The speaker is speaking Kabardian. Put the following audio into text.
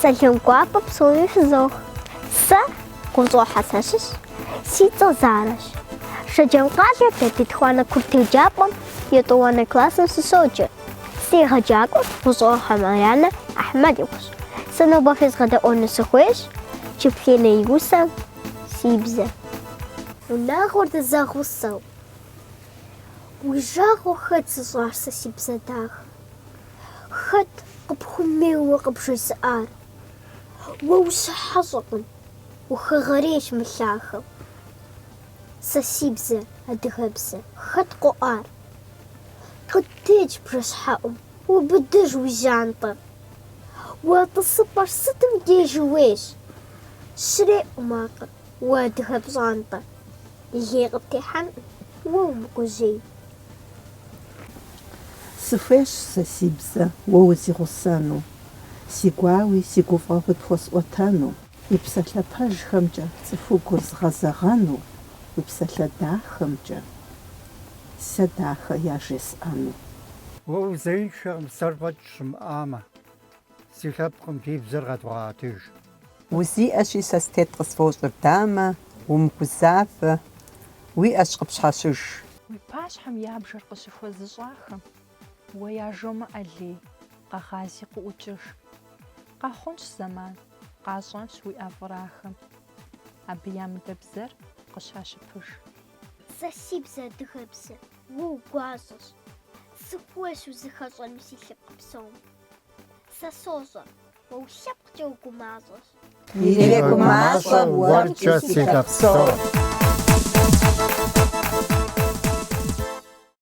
Салим гуапэ псоми фызох. Сэ гущӀо Хьэсэщыщ, си цӀэр Зарэщ. Шэджэм къалэр дэ Тетхуанэ КуртыджапӀэм етӀуанэ классым сыщоджэ. Си егъэджакӀуэр гущӀо Хьэмарянэ Ахьмэдовщ. Сэ нобэ фезгъэдэӀуэну сыхуейщ чыплъенэ и усэм си бзэ. Унагъуэр дызэгъусэу. Уи жагъуэ хэт зыщӀар сэ си бзэ дахэ? Хэт къыпхуэмейуэ къыбжезыӀар? Уэ ущыхьэщӀакъым, ухэгъэрейщ мы лъахэм. Сэ си бзэ, адыгэбзэ, хэт къоӀар? Къыддеж бжэщхьэӀум, убыдыж уи жьантӀэр. Уэ тӀысыпӀэр сытым деж жыуейщ. Щре'у макъыр, уэ адыгэ пщӀантӀэ. Лей къыптехьэнкъым, уэ умыгужьей. Сыхуейщ сэ си бзэ уэ узигъусэну, си гуауи си гуфӀэгъуи пхуэсӀуэтэну, уи псалъэ пэжхэмкӀэ цӀыхуу гур згъэзэгъэну, уи псалъэ дахэмкӀэ сэ дахэ яжесӀэну. Уэ узеиншэкъым сэр фӀэкӀ щымыӀамэ, си лъэпкъым ди бзэр къэдгъуэтыж. Узиӏэщи сэ стет къысфӀощӀыр дамэ, умыгузавэ, уиӏэщ къыпщхьэщыж. Уи пащхьэм ябжэр къыщыхуэзыщӀахэм, уэ яжомэ Ӏэлей, къэгъази къыӀукӀыж. Къэхъунщ зэман, къащӀэнщ уи ӀэфӀрахэм. Абы ямыдэ бзэр къыщащыпыж. Сэ си бзэ, адыгэбзэ, уэ угуащӀэщ. Сыхуейщ узыхэщӀэну си лъэпкъ псом. Сэ сощӀэ, уэ уи лъэпкъкӀэ угумащӀэщ. И гумащӀэ уэркӀэ си лъэпкъ псор.